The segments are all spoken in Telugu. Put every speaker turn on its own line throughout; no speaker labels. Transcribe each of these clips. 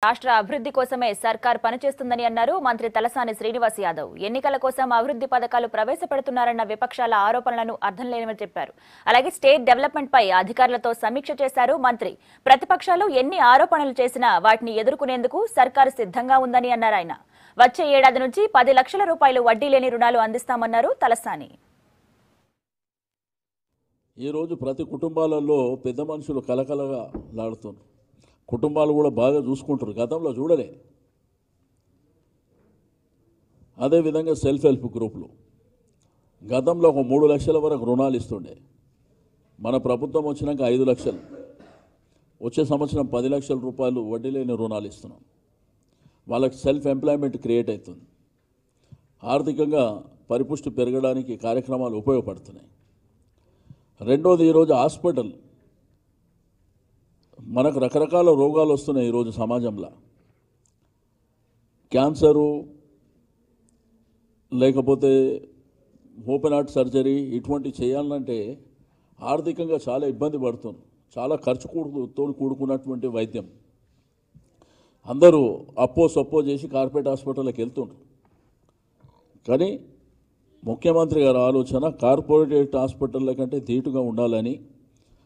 రాష్ట్ర అభివృద్ధి కోసమే సర్కార్ పనిచేస్తుందని అన్నారు మంత్రి తలసాని శ్రీనివాస్ యాదవ్. ఎన్నికల కోసం అభివృద్ధి పథకాలు ప్రవేశపెడుతున్నారన్న విపక్షాల ఆరోపణలను అర్థం లేనివని చెప్పారు. అలాగే స్టేట్ డెవలప్మెంట్ పై అధికారులతో సమీక్ష చేశారు మంత్రి. ప్రతిపక్షాలు ఎన్ని ఆరోపణలు చేసినా వాటిని ఎదుర్కొనేందుకు సర్కారు సిద్ధంగా ఉందని అన్నారు ఆయన. వచ్చే ఏడాది నుంచి 10 లక్షల రూపాయలు వడ్డీ లేని రుణాలు అందిస్తామన్నారు తలసాని.
ఈ రోజు ప్రతి కుటుంబాలలో పెద్ద మనుషులు కలకలగా లాడుతున్నారు. కుటుంబాలు కూడా బాగా చూసుకుంటారు. గతంలో చూడలే. అదేవిధంగా సెల్ఫ్ హెల్ప్ గ్రూపులు గతంలో ఒక 3 లక్షల వరకు రుణాలు ఇస్తుండే. మన ప్రభుత్వం వచ్చినాక 5 లక్షలు, వచ్చే సంవత్సరం 10 లక్షల రూపాయలు వడ్డీ లేని రుణాలు ఇస్తున్నాం. వాళ్ళకి సెల్ఫ్ ఎంప్లాయ్మెంట్ క్రియేట్ అవుతుంది. ఆర్థికంగా పరిపుష్టి పెరగడానికి కార్యక్రమాలు ఉపయోగపడుతున్నాయి. రెండోది, ఈరోజు హాస్పిటల్ మనకు రకరకాల రోగాలు వస్తున్నాయి. ఈరోజు సమాజంలో క్యాన్సరు, లేకపోతే ఓపెన్ హార్ట్ సర్జరీ ఇటువంటి చేయాలంటే ఆర్థికంగా చాలా ఇబ్బంది పడుతున్నారు. చాలా ఖర్చుతో కూడుకున్నటువంటి వైద్యం. అందరూ అప్పో సొప్పో చేసి కార్పొరేట్ హాస్పిటల్కి వెళ్తున్నారు. కానీ ముఖ్యమంత్రి గారి ఆలోచన కార్పొరేట్ హాస్పిటల్ల కంటే ధీటుగా ఉండాలని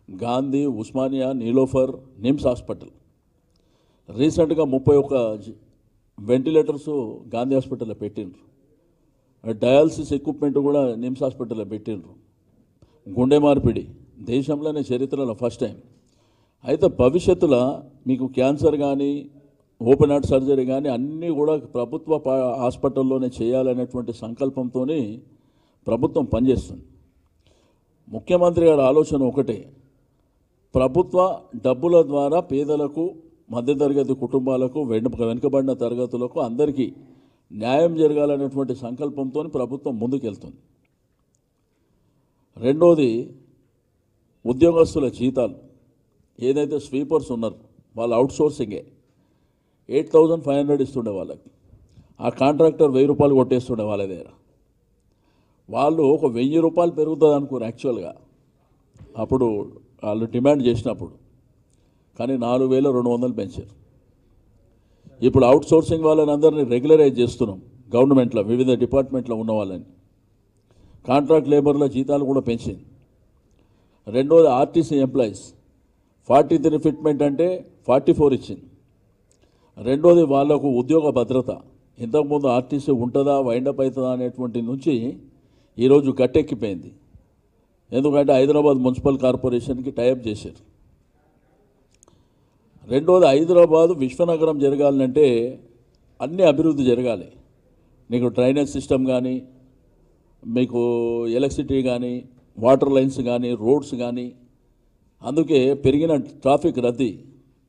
గాంధీ, ఉస్మానియా, నీలోఫర్, నిమ్స్ హాస్పిటల్ రీసెంట్గా 31 వెంటిలేటర్స్ గాంధీ హాస్పిటల్లో పెట్టిండ్రు. డయాలసిస్ ఎక్విప్మెంట్ కూడా నిమ్స్ హాస్పిటల్లో పెట్టిండ్రు. గుండె మార్పిడి దేశంలోనే చరిత్రలో ఫస్ట్ టైం. అయితే భవిష్యత్తులో మీకు క్యాన్సర్ కానీ ఓపెన్ హార్ట్ సర్జరీ కానీ అన్నీ కూడా ప్రభుత్వ హాస్పిటల్లోనే చేయాలనేటువంటి సంకల్పంతో ప్రభుత్వం పనిచేస్తుంది. ముఖ్యమంత్రి గారి ఆలోచన ఒకటే, ప్రభుత్వ డబ్బుల ద్వారా పేదలకు, మధ్యతరగతి కుటుంబాలకు, వెనుకబడిన తరగతులకు అందరికీ న్యాయం జరగాలనేటువంటి సంకల్పంతో ప్రభుత్వం ముందుకెళ్తుంది. రెండోది, ఉద్యోగస్తుల జీతాలు ఏదైతే స్వీపర్స్ ఉన్నారు వాళ్ళు అవుట్సోర్సింగే 8,500 ఇస్తుండే వాళ్ళకి. ఆ కాంట్రాక్టర్ 1000 రూపాయలు కొట్టేస్తుండే వాళ్ళ దగ్గర. వాళ్ళు ఒక 1000 రూపాయలు పెరుగుతుంది అనుకోరు యాక్చువల్గా అప్పుడు వాళ్ళు డిమాండ్ చేసినప్పుడు. కానీ 4,200 పెంచారు. ఇప్పుడు అవుట్సోర్సింగ్ వాళ్ళని అందరినీ రెగ్యులరైజ్ చేస్తున్నాం. గవర్నమెంట్లో వివిధ డిపార్ట్మెంట్లో ఉన్న వాళ్ళని కాంట్రాక్ట్ లేబర్ల జీతాలు కూడా పెంచింది. రెండోది, ఆర్టీసీ ఎంప్లాయీస్ 43 ఫిట్మెంట్ అంటే 44 ఇచ్చింది. రెండోది, వాళ్ళకు ఉద్యోగ భద్రత. ఇంతకుముందు ఆర్టీసీ ఉంటుందా, వైండప్ అవుతుందా అనేటువంటి నుంచి ఈరోజు గట్టెక్కిపోయింది. ఎందుకంటే హైదరాబాద్ మున్సిపల్ కార్పొరేషన్కి టైఅప్ చేశారు. రెండోది, హైదరాబాద్ విశ్వనగరం జరగాలంటే అన్ని అభివృద్ధి జరగాలి. నీకు డ్రైనేజ్ సిస్టమ్ కానీ, మీకు ఎలక్ట్రిసిటీ కానీ, వాటర్ లైన్స్ కానీ, రోడ్స్ కానీ. అందుకే పెరిగిన ట్రాఫిక్ రద్దీ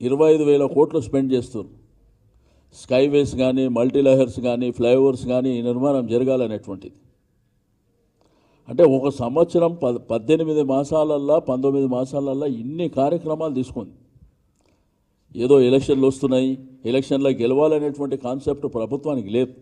25,000 కోట్లు స్పెండ్ చేస్తారు. స్కైవేస్ కానీ, మల్టీలేయర్స్ కానీ, ఫ్లైఓవర్స్ కానీ నిర్మాణం జరగాలనేటువంటిది. అంటే ఒక సంవత్సరం 18 మాసాలల్లో 19 మాసాలల్లో ఇన్ని కార్యక్రమాలు తీసుకుంది. ఏదో ఎలక్షన్లు వస్తున్నాయి, ఎలక్షన్లో గెలవాలనేటువంటి కాన్సెప్ట్ ప్రభుత్వానికి లేదు.